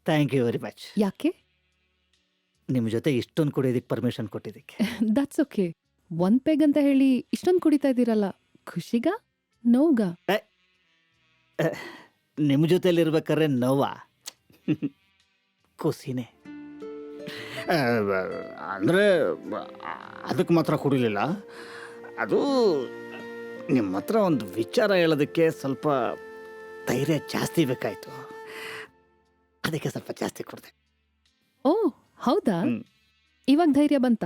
Thank you very much. ಯಾಕೆ? ನಿಮ್ಮ ಜೊತೆ ಇಷ್ಟೊಂದು ಕುಡಿಯೋದಕ್ಕೆ ಪರ್ಮಿಷನ್ ಕೊಟ್ಟಿದ್ದಕ್ಕೆ. That's okay. ಒಂದ್ ಪೆಗ್ ಅಂತ ಹೇಳಿ ಇಷ್ಟೊಂದು ಕುಡಿತಾ ಇದ್ದೀರಲ್ಲ, ಖುಷಿಗ ನೋವ್ಗ? ನಿಮ್ಮ ಜೊತೆಲಿರ್ಬೇಕಾದ್ರೆ ನೋವಾ? ಖುಷಿನೇ. ಅಂದರೆ ಅದಕ್ಕೆ ಮಾತ್ರ ಕುಡಿಲಿಲ್ಲ. ಅದು ನಿಮ್ಮ ಹತ್ರ ಒಂದು ವಿಚಾರ ಹೇಳೋದಕ್ಕೆ ಸ್ವಲ್ಪ ಧೈರ್ಯ ಜಾಸ್ತಿ ಬೇಕಾಯಿತು, ಅದಕ್ಕೆ ಸ್ವಲ್ಪ ಜಾಸ್ತಿ ಕೊಡಿದೆ. ಓ ಹೌದಾ? ಇವಾಗ ಧೈರ್ಯ ಬಂತ?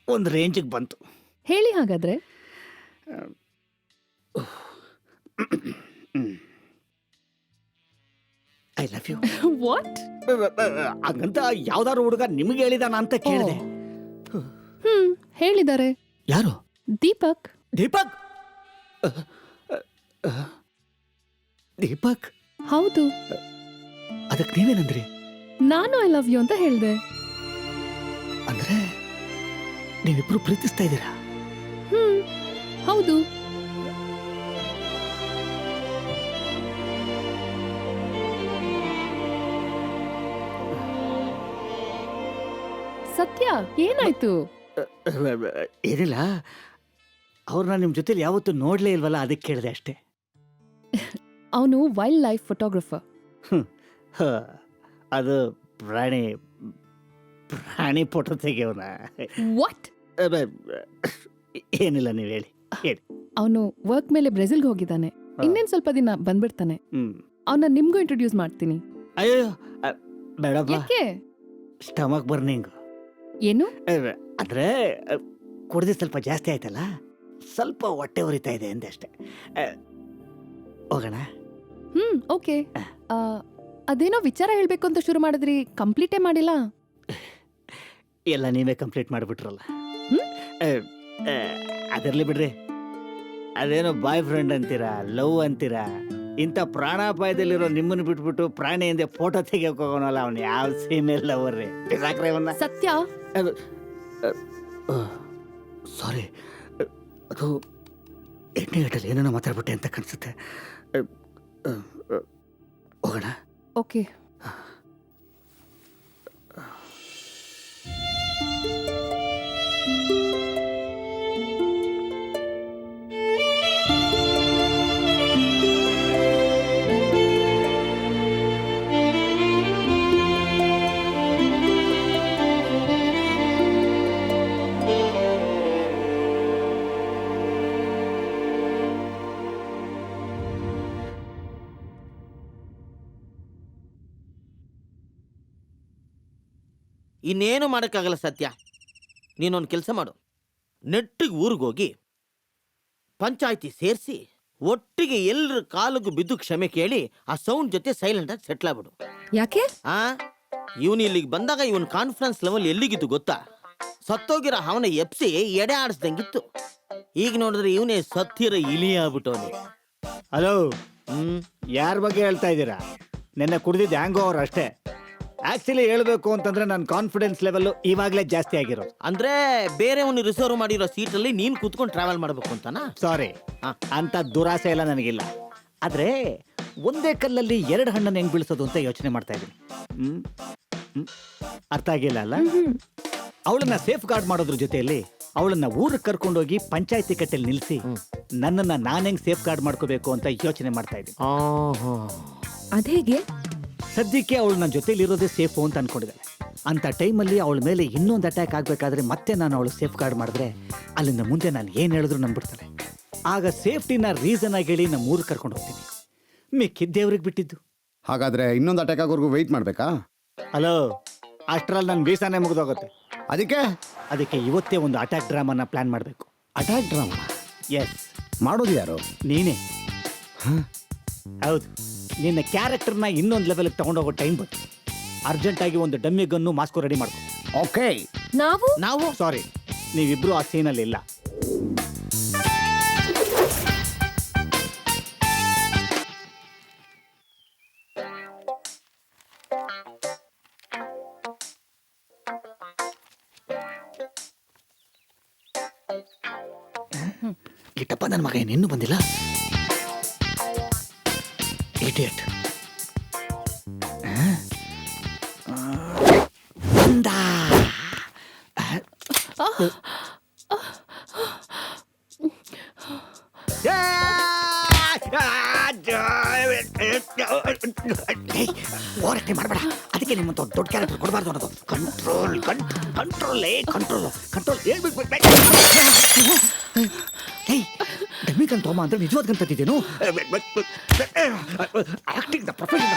ಒಂದು ರೇಂಜಿಗೆ ಬಂತು. ಹೇಳಿ ಹಾಗಾದ್ರೆ. I love you. ವಾಟ್? ಹಾಗಂತ ಯಾವ್ದಾರು ಹುಡುಗ ನಿಮಗೆ ಹೇಳಿದಾನ ಅಂತ ಕೇಳಿದೆ. ಹೇಳಿದ್ದಾರೆ. ಯಾರು? ದೀಪಕ್. ದೀಪಕ್? ದೀಪಕ್? ಹೌದು. ಅದಕ್ಕೆ ನೀವೇನಂದ್ರಿ? ನಾನು ಐ ಲವ್ ಯು ಅಂತ ಹೇಳ್ದೆ. ಅಂದ್ರೆ ನೀವಿಬ್ರು ಪ್ರೀತಿಸ್ತಾ ಇದ್ದೀರಾ? ಹೌದು. ಸತ್ಯ, ಏನಾಯ್ತು? ಏನಿಲ್ಲ, ಅವ್ರನ್ನ ನಿಮ್ಮ ಜೊತೆಲಿ ಯಾವತ್ತೂ ನೋಡ್ಲೇ ಇಲ್ವಲ್ಲ, ಅದಕ್ಕೆ ಕೇಳಿದೆ ಅಷ್ಟೇ. ಅವನು ವೈಲ್ಡ್ ಲೈಫ್ ಫೋಟೋಗ್ರಫರ್. ಅದು ಪ್ರಾಣಿ ಫೋಟೋ ತೆಗೆಯವನ? ವಾಟ್? ಏನಿಲ್ಲ, ನೀವು ಹೇಳಿ. ಅವನು ವರ್ಕ್ ಮೇಲೆ ಬ್ರೆಜಿಲ್ಗೆ ಹೋಗಿದ್ದಾನೆ. ಇನ್ನೇನ್ ಸ್ವಲ್ಪ ದಿನ ಬಂದ್ಬಿಡ್ತಾನೆ. ಅವನ್ನ ನಿಮ್ಗೂ ಇಂಟ್ರೊಡ್ಯೂಸ್ ಮಾಡ್ತೀನಿ. ಅಯ್ಯೋ ಬೇಡಪ್ಪ. ಯಾಕೆ? Stomach burning. ಏನು? ಅಂದ್ರೆ ಕುಡ್ದು ಸ್ವಲ್ಪ ಜಾಸ್ತಿ ಆಯ್ತಲ್ಲ, ಸ್ವಲ್ಪ ಹೊಟ್ಟೆ ಉರಿತಾ ಇದೆ ಅಂದೆ ಅಷ್ಟೇ. ಹೋಗೋಣ? ಓಕೆ. ಅದೇನೋ ವಿಚಾರ ಹೇಳ್ಬೇಕು ಅಂತ ಶುರು ಮಾಡಿದ್ರಿ, ಕಂಪ್ಲೀಟೇ ಮಾಡಿಲ್ಲ. ಎಲ್ಲ ನೀವೇ ಕಂಪ್ಲೀಟ್ ಮಾಡಿಬಿಟ್ರಲ್ಲ. ಅದರಲ್ಲಿ ಬಿಡ್ರಿ, ಅದೇನೋ ಬಾಯ್ ಫ್ರೆಂಡ್ ಅಂತೀರಾ, ಲವ್ ಅಂತೀರಾ. ಇಂಥ ಪ್ರಾಣಾಪಾಯದಲ್ಲಿರೋ ನಿಮ್ಮನ್ನು ಬಿಟ್ಬಿಟ್ಟು ಪ್ರಾಣಿ ಎಂದೇ ಫೋಟೋ ತೆಗಿಯೋಕೆ ಹೋಗೋನಲ್ಲ, ಅವ್ನು ಯಾವ ಸೀಮೇಲ್ ಲವರ್ ರೀ? ಸಾಕ್ರೆ ಅವನ್ನ. ಸತ್ಯ. ಸಾರಿ, ಅದು ಎಣ್ಣೆ ಗೇಟಲ್ಲಿ ಏನೇನೋ ಮಾತಾಡ್ಬಿಟ್ಟೆ ಅಂತ ಕಾಣಿಸುತ್ತೆ. ಹೋಗೋಣ? ಓಕೆ. ಇನ್ನೇನು ಮಾಡೋಕ್ಕಾಗಲ್ಲ ಸತ್ಯ. ನೀನೊಂದು ಕೆಲಸ ಮಾಡು, ನೆಟ್ಟಿಗೆ ಊರಿಗೆ ಹೋಗಿ ಪಂಚಾಯಿತಿ ಸೇರಿಸಿ ಒಟ್ಟಿಗೆ ಎಲ್ಲರ ಕಾಲಿಗೂ ಬಿದ್ದು ಕ್ಷಮೆ ಕೇಳಿ ಆ ಸೌಂಡ್ ಜೊತೆ ಸೈಲೆಂಟಾಗಿ ಸೆಟ್ಲ್ ಆಗ್ಬಿಡು. ಯಾಕೆ? ಇವನು ಇಲ್ಲಿಗೆ ಬಂದಾಗ ಇವನ್ ಕಾನ್ಫಿಡೆನ್ಸ್ ಲೆವೆಲ್ ಎಲ್ಲಿಗಿತ್ತು ಗೊತ್ತಾ? ಸತ್ತೋಗಿರೋ ಅವನ ಎಪ್ಸಿ ಎಡೆ ಆಡಿಸ್ದಂಗಿತ್ತು. ಈಗ ನೋಡಿದ್ರೆ ಇವನೇ ಸತ್ತಿರೋ ಇಲಿ ಆಗ್ಬಿಟ್ಟವನಿ. ಹಲೋ, ಯಾರ ಬಗ್ಗೆ ಹೇಳ್ತಾ ಇದ್ದೀರಾ? ನೆನ್ನೆ ಕುಡ್ದಿದ್ದು ಹ್ಯಾಂಗೋ ಅವ್ರು ಅಷ್ಟೇ. ಆಕ್ಚುಲಿ ಹೇಳ್ಬೇಕು ಅಂತಂದ್ರೆ ನನ್ನ ಕಾನ್ಫಿಡೆನ್ಸ್ ಲೆವೆಲ್ ಇವಾಗಲೇ ಜಾಸ್ತಿ ಆಗಿರೋದು. ಅಂದ್ರೆ ಬೇರೆಯವನು ರಿಸರ್ವ್ ಮಾಡಿರೋ ಸೀಟಲ್ಲಿ ನೀನ್ ಕೂತ್ಕೊಂಡು ಟ್ರಾವೆಲ್ ಮಾಡಬೇಕು ಅಂತನಾ? ಸಾರಿ, ಅಂತ ದುರಾಸೆ ಎಲ್ಲ ನನಗಿಲ್ಲ. ಆದ್ರೆ ಒಂದೇ ಕಲ್ಲಲ್ಲಿ ಎರಡು ಹಣ್ಣನ್ನು ಹೆಂಗ್ ಬೀಳಿಸೋದು ಅಂತ ಯೋಚನೆ ಮಾಡ್ತಾ ಇದ್ದೀನಿ. ಅರ್ಥ ಆಗಿಲ್ಲ ಅಲ್ಲ? ಅವಳನ್ನ ಸೇಫ್ ಗಾರ್ಡ್ ಮಾಡೋದ್ರ ಜೊತೆಯಲ್ಲಿ ಅವಳನ್ನ ಊರಿಗೆ ಕರ್ಕೊಂಡೋಗಿ ಪಂಚಾಯತಿ ಕಟ್ಟೆಯಲ್ಲಿ ನಿಲ್ಲಿಸಿ ನನ್ನನ್ನ ನಾನು ಹೆಂಗ್ ಸೇಫ್ ಗಾರ್ಡ್ ಮಾಡ್ಕೋಬೇಕು ಅಂತ ಯೋಚನೆ ಮಾಡ್ತಾ ಇದ್ದೀನಿ. ಅದೇಗೆ? ಸದ್ಯಕ್ಕೆ ಅವಳು ನನ್ನ ಜೊತೆಲಿ ಇರೋದೇ ಸೇಫು ಅಂತ ಅನ್ಕೊಂಡಿದ್ದಾಳೆ. ಅಂತ ಟೈಮಲ್ಲಿ ಅವಳ ಮೇಲೆ ಇನ್ನೊಂದು ಅಟ್ಯಾಕ್ ಆಗಬೇಕಾದ್ರೆ ಮತ್ತೆ ನಾನು ಅವಳು ಸೇಫ್ ಗಾರ್ಡ್ ಮಾಡಿದ್ರೆ ಅಲ್ಲಿಂದ ಮುಂದೆ ನಾನು ಏನು ಹೇಳಿದ್ರು ನಂಬಿಡ್ತಾಳೆ. ಆಗ ಸೇಫ್ಟಿನ ರೀಸನ್ ಆಗಿ ಹೇಳಿ ನಮ್ಮ ಊರಿಗೆ ಕರ್ಕೊಂಡು ಹೋಗ್ತೀನಿ. ಮಿಕ್ಕಿದ್ದೇವ್ರಿಗೆ ಬಿಟ್ಟಿದ್ದು. ಹಾಗಾದ್ರೆ ಇನ್ನೊಂದು ಅಟ್ಯಾಕ್ ಆಗೋರ್ಗು ವೆಯ್ಟ್ ಮಾಡಬೇಕಾ? ಹಲೋ, ಅಷ್ಟರಲ್ಲಿ ನನ್ನ ವೀಸಾನೇ ಮುಗಿದೋಗುತ್ತೆ. ಅದಕ್ಕೆ ಇವತ್ತೇ ಒಂದು ಅಟ್ಯಾಕ್ ಡ್ರಾಮಾನ ಪ್ಲಾನ್ ಮಾಡಬೇಕು. Attack drama? ಎಸ್. ಮಾಡೋದು ಯಾರು? ನೀನೇ. ಹೌದು, ನಿನ್ನ ಕ್ಯಾರೆಕ್ಟರ್ನ ಇನ್ನೊಂದು ಲೆವೆಲ್ಗೆ ತಗೊಂಡೋಗೋ ಟೈಮ್ ಬಂತು. ಅರ್ಜೆಂಟಾಗಿ ಒಂದು ಡಮ್ಮಿ ಗನ್ನು ಮಾಸ್ಕೋ ರೆಡಿ ಮಾಡ್ಕೊ. ಓಕೆ. ನಾವು ಸಾರಿ, ನೀವಿಬ್ರು ಆ ಸೀನಲ್ಲಿ ಇಲ್ಲ. ಗಿಟ್ಟಪ್ಪ, ನನ್ನ ಮಗ ಇನ್ನೂ ಬಂದಿಲ್ಲ. ಇಡಿಯಟ್. ಓವರ್ಯಾಕ್ಟಿಂಗ್ ಮಾಡಬೇಡ. ಅದಕ್ಕೆ ನಿಮ್ಮಂತ ದೊಡ್ಡ ಕ್ಯಾರೆಕ್ಟರ್ ಕೊಡಬಾರ್ದು ಅನ್ನೋದು. Control control control control dummy gun ತಗೊಂಬ ಅಂದ್ರೆ ನಿಜವಾದ ಗನ್ ತಂದಿದ್ದೇನು? ಆಕ್ಟಿಂಗ್ ದ ಪ್ರೊಫೆಷನ್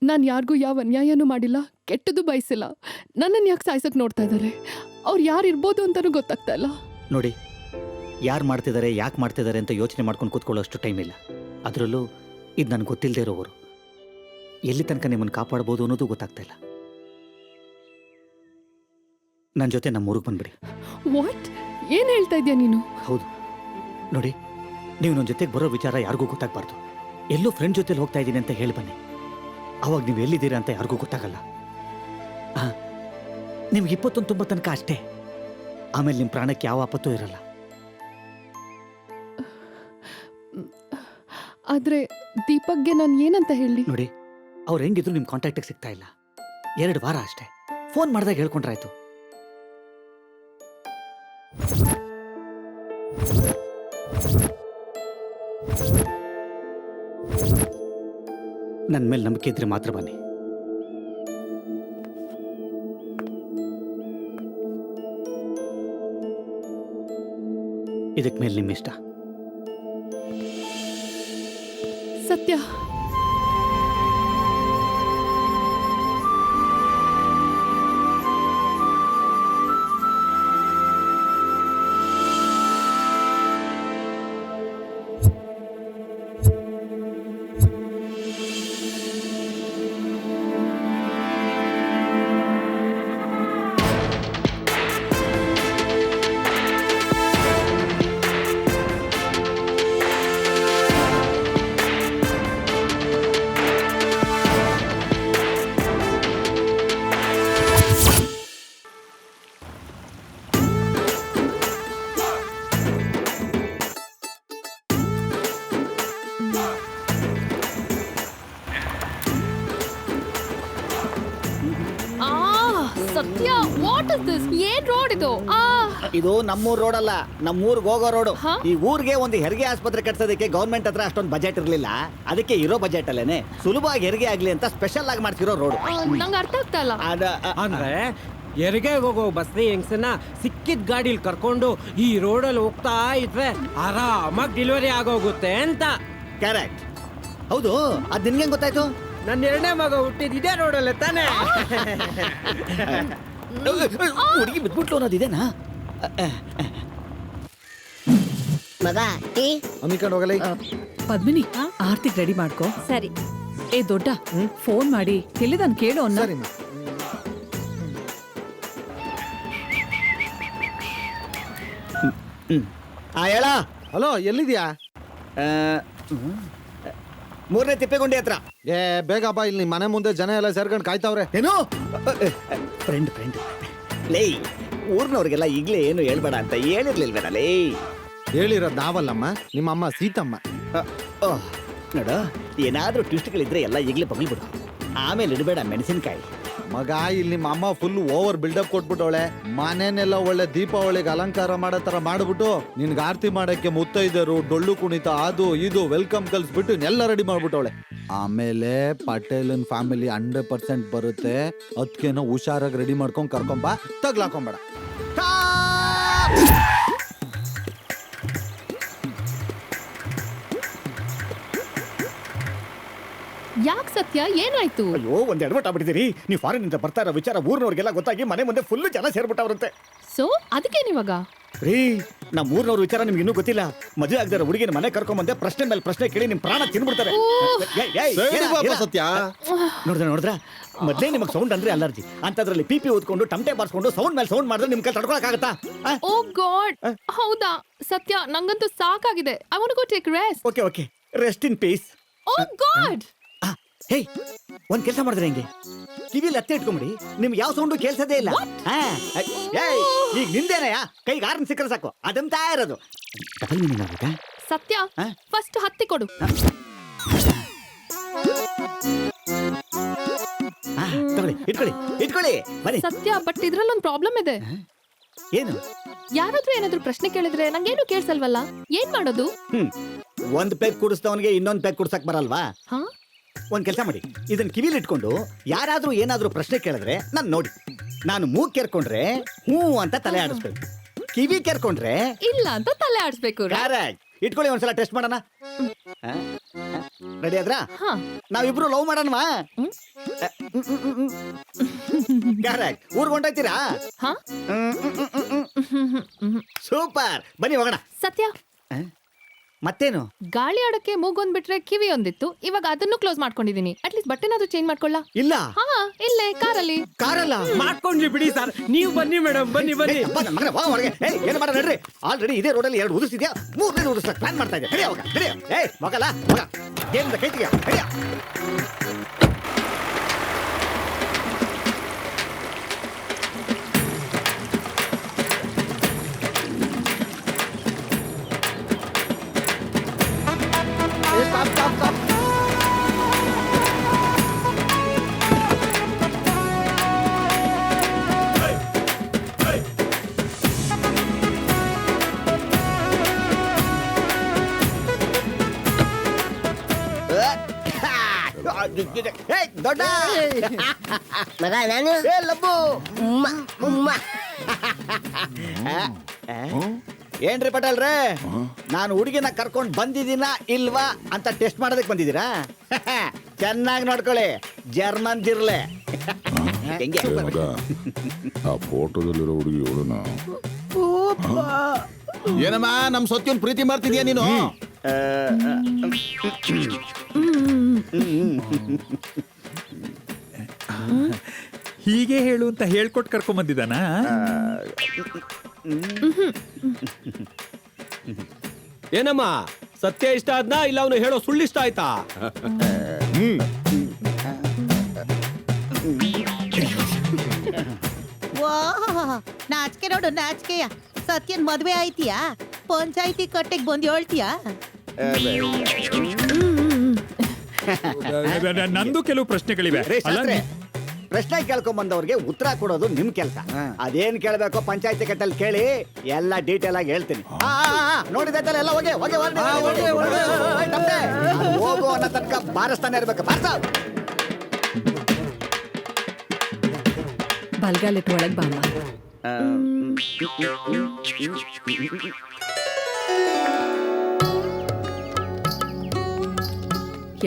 ನಾನು ಯಾರಿಗೂ ಯಾವ ಅನ್ಯಾಯನೂ ಮಾಡಿಲ್ಲ, ಕೆಟ್ಟದ್ದು ಬಯಸಿಲ್ಲ. ನನ್ನನ್ನು ಯಾಕೆ ಸಾಯ್ಸಕ್ಕೆ ನೋಡ್ತಾ ಇದ್ದಾರೆ? ಅವ್ರು ಯಾರು ಇರ್ಬೋದು ಅಂತಲೂ ಗೊತ್ತಾಗ್ತಾ ಇಲ್ಲ. ನೋಡಿ, ಯಾರು ಮಾಡ್ತಿದ್ದಾರೆ, ಯಾಕೆ ಮಾಡ್ತಿದ್ದಾರೆ ಅಂತ ಯೋಚನೆ ಮಾಡ್ಕೊಂಡು ಕೂತ್ಕೊಳ್ಳೋಷ್ಟು ಟೈಮ್ ಇಲ್ಲ. ಅದರಲ್ಲೂ ಇದು ನನಗೆ ಗೊತ್ತಿಲ್ಲದೆ ಇರೋವರು. ಎಲ್ಲಿ ತನಕ ನಿಮ್ಮನ್ನು ಕಾಪಾಡ್ಬೋದು ಅನ್ನೋದು ಗೊತ್ತಾಗ್ತಾ ಇಲ್ಲ. ನನ್ನ ಜೊತೆ ನಮ್ಮ ಊರಿಗೆ ಬಂದ್ಬಿಡಿ. ವಾಟ್? ಏನು ಹೇಳ್ತಾ ಇದೆಯಾ ನೀನು? ಹೌದು ನೋಡಿ, ನೀವು ನನ್ನ ಜೊತೆಗೆ ಬರೋ ವಿಚಾರ ಯಾರಿಗೂ ಗೊತ್ತಾಗಬಾರ್ದು. ಎಲ್ಲೋ ಫ್ರೆಂಡ್ ಜೊತೆಲಿ ಹೋಗ್ತಾ ಇದ್ದೀನಿ ಅಂತ ಹೇಳಿ ಬನ್ನಿ. ಅವಾಗ ನೀವು ಎಲ್ಲಿದ್ದೀರಾ ಅಂತ ಯಾರಿಗೂ ಗೊತ್ತಾಗಲ್ಲ. ನಿಮ್ಗೆ 21 ತುಂಬ ತನಕ ಅಷ್ಟೇ. ಆಮೇಲೆ ನಿಮ್ಮ ಪ್ರಾಣಕ್ಕೆ ಯಾವ ಆಪತ್ತೂ ಇರಲ್ಲ. ಆದರೆ ದೀಪಕ್ಗೆ ನಾನು ಏನಂತ ಹೇಳಿ? ನೋಡಿ, ಅವ್ರು ಹೆಂಗಿದ್ರು ನಿಮ್ಮ ಕಾಂಟ್ಯಾಕ್ಟಿಗೆ ಸಿಗ್ತಾ ಇಲ್ಲ. 2 ವಾರ ಅಷ್ಟೇ. ಫೋನ್ ಮಾಡಿದಾಗ ಹೇಳ್ಕೊಂಡ್ರಾಯ್ತು. ನನ್ನ ಮೇಲೆ ನಂಬಿಕೆ ಇದ್ರೆ ಮಾತ್ರ ಬನ್ನಿ. ಇದಕ್ಕೆ ಮೇಲೆ ನಿಮ್ಮ ಇಷ್ಟ. ಸತ್ಯ, ಸತ್ಯ, ವಾಟ್ ಇಸ್ ದಿಸ್? ಏನ್ ರೋಡ್ ಇದು? ಇದು ನಮ್ಮೂರ್ ರೋಡ್ ಅಲ್ಲ, ನಮ್ಮೂರ್ಗ್ ಹೋಗೋ ರೋಡು. ಹಾ? ಈ ಊರಿಗೆ ಒಂದು ಹೆರಿಗೆ ಆಸ್ಪತ್ರೆ ಕಟ್ಸೋದಕ್ಕೆ ಗೌರ್ಮೆಂಟ್ ಹತ್ರ ಅಷ್ಟೊಂದು ಬಜೆಟ್ ಇರ್ಲಿಲ್ಲ. ಅದಕ್ಕೆ ಇರೋ ಬಜೆಟ್ ಅಲ್ಲೇನೆ ಸುಲಭವಾಗಿ ಹೆರಿಗೆ ಆಗ್ಲಿ ಅಂತ ಸ್ಪೆಷಲ್ ಆಗಿ ಮಾಡ್ತಿರೋ ರೋಡು. ನಂಗೆ ಅರ್ಥ ಆಗ್ತಾ ಇಲ್ಲ. ಅಂದ್ರೆ ಹೆರಿಗೆ ಹೋಗೋ ಬಸ್ನಿ ಹೆಂಗ್ಸನ್ನ ಸಿಕ್ಕಿದ ಗಾಡಿಲಿ ಕರ್ಕೊಂಡು ಈ ರೋಡಲ್ಲಿ ಹೋಗ್ತಾ ಇದ್ರೆ ಆರಾಮಾಗಿ ಡೆಲಿವರಿ ಆಗೋಗುತ್ತೆ ಅಂತ. ಕರೆಕ್ಟ್. ಹೌದು, ಅದ್ ನಿನ್ಗೆ ಗೊತ್ತಾಯ್ತು? ನನ್ನ 2ನೇ ಮಗ ಹುಟ್ಟಿದ ಇದೇ ರೋಡಲ್ಲೇ ತಾನೇ. ಹುಡುಗಿ ಬಿದ್ಬಿಟ್ಲು ಅನ್ನೋದಿದೇನಾ? ಮಗ ಟೀ ಅಮ್ಮಿಕೊಂಡು ಹೋಗಲ್ಲ. ಪದ್ಮಿನಿ ಆರ್ತಿಗ್ ರೆಡಿ ಮಾಡ್ಕೋ. ಸರಿ. ಏ ದೊಡ್ಡ ಫೋನ್ ಮಾಡಿ ಎಲ್ಲಿದಾನ್ ಕೇಳು ಅನ್ನ. ಹೇಳ. ಹಲೋ, ಎಲ್ಲಿದ್ಯಾ? 3ನೇ ತಿಪ್ಪೇಗುಂಡಿ ಹತ್ರ. ಏ ಬೇಗ ಬಾ, ಇಲ್ಲಿ ನಿಮ್ ಮನೆ ಮುಂದೆ ಜನ ಎಲ್ಲ ಸೇರ್ಕೊಂಡು ಕಾಯ್ತಾವ್ರೆ. ಏನು? ಫ್ರೆಂಡ್ ಲೇ, ಊರ್ನವ್ರಿಗೆಲ್ಲ ಈಗ್ಲೇ ಏನು ಹೇಳ್ಬೇಡ ಅಂತ ಹೇಳಿರ್ಲಿಲ್ವೇನ ಲೇ? ಹೇಳಿರೋದ್ ನಾವಲ್ಲಮ್ಮ, ನಿಮ್ಮಮ್ಮ ಸೀತಮ್ಮ. ನೋಡು, ಏನಾದ್ರೂ ಟ್ವಿಸ್ಟ್ಗಳಿದ್ರೆ ಎಲ್ಲ ಈಗಲೇ ಬಗ್ಲ್ಬಿಡು, ಆಮೇಲೆ ಇಡಬೇಡ ಮೆಣಸಿನ್ಕಾಯಿ. ಮಗ, ಇಲ್ಲಿ ನಿಮ್ಮ ಅಮ್ಮ ಫುಲ್ ಓವರ್ ಬಿಲ್ಡಪ್ ಕೊಟ್ಬಿಟ್ಟವಳೆ. ಮನೆನೆಲ್ಲ ಒಳ್ಳೆ ದೀಪಾವಳಿಗೆ ಅಲಂಕಾರ ಮಾಡೋ ತರ ಮಾಡ್ಬಿಟ್ಟು ನಿನ್ಗೆ ಆರತಿ ಮಾಡಕ್ಕೆ ಮುತ್ತೈದರು, ಡೊಳ್ಳು ಕುಣಿತ, ಅದು ಇದು ವೆಲ್ಕಮ್ ಕಲ್ಸ್ಬಿಟ್ಟು ಎಲ್ಲ ರೆಡಿ ಮಾಡ್ಬಿಟ್ಟವಳೆ. ಆಮೇಲೆ ಪಟೇಲನ್ ಫ್ಯಾಮಿಲಿ 100% ಬರುತ್ತೆ. ಅದಕ್ಕೇನೋ ಹುಷಾರಾಗಿ ರೆಡಿ ಮಾಡ್ಕೊಂಡ್ ಕರ್ಕೊಂಬಾ, ತಗ್ಲಾಕೊಂಬೇಡ. ಯಾಕೆ ಸತ್ಯ, ಏನಾಯ್ತು? ಅಯ್ಯೋ, ಒಂದ್ ಎಡವಟ್ ಆಗ್ಬಿಟ್ಟಿದ್ದೀರಿ. ನೀವು ಫಾರಿನ್ ಇಂದ ಬರ್ತಾ ಇರೋ ವಿಚಾರ ಊರ್ನವ್ರಿಗೆಲ್ಲ ಗೊತ್ತಾಗಿ ಮನೆ ಮುಂದೆ ಫುಲ್ ಜನ ಸೇರ್ಬಿಟ್ಟವ್ರಂತೆ. ಸೊ ಅದಕ್ಕೇನಿವಾಗ? ರೀ, ನಮ್ಮ ಊರ್ನವ್ರ ವಿಚಾರ ನಿಮ್ಗೆ ಇನ್ನೂ ಗೊತ್ತಿಲ್ಲ. ಮದುವೆ ಆಗದಾರ ಹುಡುಗಿನ ಮನೆ ಕರ್ಕೊಂಬಂದೆ, ಪ್ರಶ್ನೆ ಮೇಲೆ ಪ್ರಶ್ನೆ ಕೇಳಿ ನಿಮ್ ಪ್ರಾಣ ತಿನ್ಬಿಡ್ತಾರೆ. ಸತ್ಯ ನೋಡಿದ್ರ ಮೊದ್ಲೇ ನಿಮಗೆ ಸೌಂಡ್ ಅಂದ್ರೆ ಅಲರ್ಜಿ ಅಂತದ್ರಲ್ಲಿ ಪಿ ಓದ್ಕೊಂಡು ಟಮಟೆ ಬಾರ್ಸ್ಕೊಂಡು ಸೌಂಡ್ ಮೇಲೆ ಸೌಂಡ್ ಮಾಡಿದ್ರೆ ನಿಮ್ ಕೈ ತಡ್ಕೊಳಕ್ಕಾಗತ್ತಾ? ಓ ಗಾಡ್, ಹೌದಾ? ಸತ್ಯ, ನಂಗಂತೂ ಸಾಕಾಗಿದೆ. I want to go take rest. Okay, rest in peace. Oh god. Hey, ಒಂದ್ ಕೆಲಸ ಮಾಡಿದ್ರೆ ಹೆಂಗೆ? ಕಿವಿಲಿ ಹತ್ತೆ ಇಟ್ಕೊಂಬಿಡಿ, ನಿಮ್ಗೆ ಯಾವ ಸೌಂಡು ಕೇಳ್ಸದೇ ಇಲ್ಲ. ಈಗ ನಿಂದೇನಯ್ಯ, ಕೈಗೆ ಆರ್ನ್ ಸಿಕ್ಕರೆ ಸಾಕು, ಅದಂತ ಇರೋದು. ಡಬಲ್ ಮೀನಿಂಗ್ ಆಗುತ್ತಾ? ಸತ್ಯ, ಫಸ್ಟ್ ಹತ್ತಿ ಕೊಡು. ತಗೊಳ್ಳಿ, ಇಟ್ಕೊಳ್ಳಿ ಬನ್ನಿ. ಸತ್ಯ, ಬಟ್ ಇದ್ರಲ್ಲಿ ಒಂದು ಪ್ರಾಬ್ಲಮ್ ಇದೆ. ಏನು? ಯಾರಾದ್ರೂ ಏನಾದ್ರೂ ಪ್ರಶ್ನೆ ಕೇಳಿದ್ರೆ ನಂಗೇನು ಕೇಳ್ಸಲ್ವಲ್ಲ, ಏನ್ ಮಾಡೋದು? ಒಂದ್ ಪೆಗ್ ಕುಡಿಸ್ದವನಿಗೆ ಇನ್ನೊಂದ್ ಪೆಗ್ ಕುಡ್ಸಕ್ ಬರಲ್ವಾ? ಹಾ, ಒಂದ್ ಕೆಲಸ ಮಾಡಿ, ಇದನ್ನ ಕಿವಿಲಿ ಇಟ್ಕೊಂಡು ಯಾರಾದ್ರೂ ಏನಾದ್ರೂ ಪ್ರಶ್ನೆ ಕೇಳಿದ್ರೆ ನಾನ್ ನೋಡಿ, ನಾನು ಮೂಗ್ ಕೆರ್ಕೊಂಡ್ರೆ ಹೂ ಅಂತ ತಲೆ ಆಡಿಸ್ಬೇಕು, ಕಿವಿ ಕೆರ್ಕೊಂಡ್ರೆ ಇಲ್ಲ ಅಂತ ತಲೆ ಆಡಿಸ್ಬೇಕು. ಕರೆಕ್ಟ್. ಇಟ್ಕೊಳ್ಳಿ, ಒಂದ್ಸಲ ಟೆಸ್ಟ್ ಮಾಡೋಣ. ರೆಡಿ ಆದ್ರಾ? ಹಾ, ನಾವಿಬ್ರು ಲವ್ ಮಾಡೋಣವಾ? ಕರೆಕ್ಟ್. ಊರ್ಗ್ ಹೊಂಟೋಯ್ತೀರಾ? ಹಾ. ಸೂಪರ್, ಬನ್ನಿ ಹೋಗೋಣ. ಸತ್ಯ, ಮತ್ತೇನು? ಗಾಳಿ ಆಡಕ್ಕೆ ಮೂಗೊಂದ್ ಬಿಟ್ರೆ ಕಿವಿ ಒಂದಿತ್ತು, ಇವಾಗ ಅದನ್ನು ಕ್ಲೋಸ್ ಮಾಡ್ಕೊಂಡಿದೀನಿ. ಅಟ್ಲೀಸ್ಟ್ ಬಟ್ಟೆನಾದ್ರೂ ಚೇಂಜ್ ಮಾಡ್ಕೊಳ್ಳ. ಇಲ್ಲ, ಹಾ, ಇಲ್ಲೇ ಕಾರಲ್ಲಿ. ಕಾರಲ್ಲ. ಮಾಡ್ಕೊಂಡ್ರಿ ಬಿಡಿ ಸರ್, ನೀವು ಬನ್ನಿ ಮೇಡಮ್, ಬನ್ನಿ. ಏನು ಮಾಡ ನಡ್ರಿ. ಆಲ್ರೆಡಿ ಇದೇ ರೋಡಲ್ಲಿ 2 ಉದಿಸಿದ್ಯಾ, 3ನೇ ಉದಿಸಕ್ ಪ್ಲಾನ್ ಮಾಡ್ತಾ ಇದ್ದೆ. ಮಗಲ್ಲ ಮಗ, ಏನಿಂದ ಕೈತಿಗೆ ಹೇಳಿ. ದೊಡ್ಡ ಮಗ ನಾನು ಲಬ್ಬು. ಉಮ್ಮ ಉಮ್ಮ. ಏನ್ರಿ ಪಟೇಲ್ರೇ, ನಾನು ಹುಡುಗಿನ ಕರ್ಕೊಂಡ್ ಬಂದಿದ್ದೀನ ಇಲ್ವಾ ಅಂತ ಟೆಸ್ಟ್ ಮಾಡೋದಕ್ಕೆ ಬಂದಿದ್ದೀರಾ? ಚೆನ್ನಾಗಿ ನೋಡ್ಕೊಳ್ಳಿ, ಜರ್ಮನ್ ಜಿರ್ಲೆ. ಹೆಂಗೆ? ಆ ಫೋಟೋದಲ್ಲಿರೋ ಹುಡುಗಿ ಇವಳನ? ಏನಮ್ಮ ನಮ್ ಸತ್ಯನ್ ಪ್ರೀತಿ ಮಾಡ್ತಿದ್ಯಾ ನೀನು? ಹೀಗೆ ಹೇಳು ಅಂತ ಹೇಳ್ಕೊಟ್ಟು ಕರ್ಕೊಂಡ್ ಬಂದಿದ್ದಾನ? ಏನಮ್ಮ, ಸತ್ಯ ಇಷ್ಟ ಆದ್ನಾ ಇಲ್ಲ ಅವನು ಹೇಳೋ ಸುಳ್ಳು ಇಷ್ಟ ಆಯ್ತಾ? ನಾಚಿಕೆ ನೋಡು, ನಾಚಿಕೆಯ. ಸತ್ಯನ್ ಮದ್ವೆ ಆಯ್ತಿಯಾ? ಪಂಚಾಯ್ತಿ ಕಟ್ಟೆಗೆ ಬಂದು ಹೇಳ್ತೀಯಾ? ನಂದು ಕೆಲವು ಪ್ರಶ್ನೆಗಳಿವೆ. ರೇ, ಅಲ್ಲ, ಶಾಸ್ತ್ರಿ, ಪ್ರಶ್ನೆ ಕೇಳ್ಕೊಂಡ್ ಬಂದವ್ರಿಗೆ ಉತ್ತರ ಕೊಡೋದು ನಿಮ್ ಕೆಲಸ. ಅದೇನ್ ಕೇಳ್ಬೇಕೋ ಪಂಚಾಯತಿ ಕಟ್ಟಲ್ಲಿ ಕೇಳಿ ಎಲ್ಲ ಡೀಟೇಲ್ ಆಗಿ ಹೇಳ್ತೀನಿ. ನೋಡಿದೈತಲ್ಲ ಎಲ್ಲ ಹೋಗಿ ಹೋಗಿ ಹೋಗು ಅನ್ನೋ ತನಕ ಬಾರಿಸ್ತಾನೆ ಇರ್ಬೇಕು. ಬಾರ್ಸ ಬಲ್ಗಾಲಿಟ್ಟು ಒಳಗ್ ಬಾಮ್ಮ.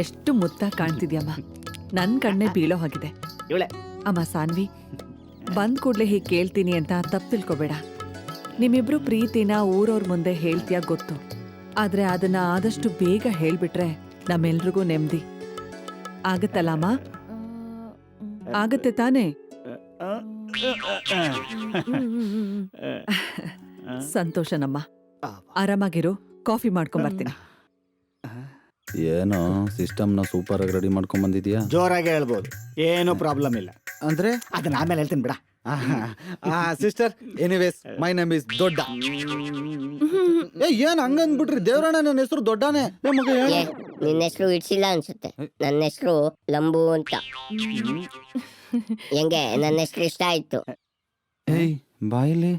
ಎಷ್ಟು ಮುದ್ದಾಗಿ ಕಾಣ್ತಿದ್ಯಮ್ಮ. ನನ್ ಕಣ್ಣೆ ಬೀಳೋ ಹಾಗಿದೆ. ಇವಳೆ ಅಮ್ಮ ಸಾನ್ವಿ, ಬಂದ್ ಕೂಡ್ಲೆ ಹೀಗೆ ಕೇಳ್ತೀನಿ ಅಂತ ತಪ್ಪು ತಿಳ್ಕೊಬೇಡ. ನಿಮ್ಮಿಬ್ರು ಪ್ರೀತಿನ ಊರವ್ರ ಮುಂದೆ ಹೇಳ್ತೀಯ ಗೊತ್ತು, ಆದ್ರೆ ಅದನ್ನ ಆದಷ್ಟು ಬೇಗ ಹೇಳ್ಬಿಟ್ರೆ ನಮ್ಮೆಲ್ರಿಗೂ ನೆಮ್ಮದಿ ಆಗತ್ತಲ್ಲಮ್ಮ. ಆಗತ್ತೆ ತಾನೇ? ಸಂತೋಷನಮ್ಮ. ಆರಾಮಾಗಿರು, ಕಾಫಿ ಮಾಡ್ಕೊಂಬರ್ತೀನಿ. ಏನೋ ಸಿಸ್ಟಮ್ನ ಸೂಪರ್ ಆಗಿ ರೆಡಿ ಮಾಡ್ಕೊಂಡ್ ಬಂದಿದ್ಯಾ? ಜೋರಾಗಿ ಹೇಳ್ಬೋದು, ಏನು ಪ್ರಾಬ್ಲಮ್ ಇಲ್ಲ. ಅಂದ್ರೆ ಅದನ್ನ ಆಮೇಲೆ ಹೇಳ್ತೀನಿ ಬಿಡ. Sister, anyways my name is ದೊಡ್ಡ. ಏನ್ ಹಂಗಂದ್ಬಿಟ್ರಿ? ದೇವರಣ್ಣ ನನ್ನ ಹೆಸರು ದೊಡ್ಡನೇ. ನಿನ್ನ ಹೆಸರು ಇಡ್ಸಿಲ್ಲ ಅನ್ಸುತ್ತೆ. ನನ್ನ ಹೆಸರು ಲಂಬು ಅಂತ. ಹೆಂಗೆ ನನ್ನ ಹೆಸರು ಇಷ್ಟ ಆಯ್ತು? ಏಯ್ ಬಾಯಿಲಿ,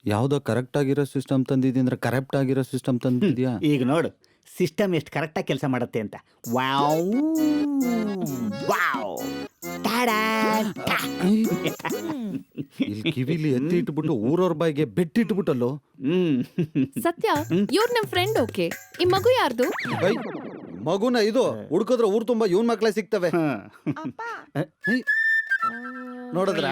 ಯಾವ್ದೋ ಕರೆಕ್ಟ್ ಆಗಿರೋ ಸಿಸ್ಟಮ್ ತಂದಿದ್ದಿ ಅಂದ್ರೆ ಕರೆಕ್ಟ್ ಆಗಿರೋ ಸಿಸ್ಟಮ್ ತಂದಿದ್ಯಾ? ಈಗ ನೋಡು ಸಿಸ್ಟಮ್ ಎಷ್ಟು ಕರೆಕ್ಟಾಗಿ ಕೆಲಸ ಮಾಡುತ್ತೆ ಅಂತ. ವಾವ್ ವಾವ್ ಇಲ್ಲಿ ಕಿವಿಲಿ ಎತ್ತಿ ಇಟ್ಬಿಟ್ಟು ಊರವ್ರ ಬಾಯಿಗೆ ಬೆಟ್ಟಿಟ್ಬಿಟ್ಟಲ್ಲೋ. ಸತ್ಯ, ಇವ್ರು ನಮ್ ಫ್ರೆಂಡ್. ಓಕೆ, ಈ ಮಗು ಯಾರ್ದು? ಮಗುನ ಇದು ಹುಡ್ಕುದ್ರೆ ಊರ್ ತುಂಬಾ ಇವನ್ ಮಕ್ಳೇ ಸಿಗ್ತವೆ. ನೋಡಿದ್ರ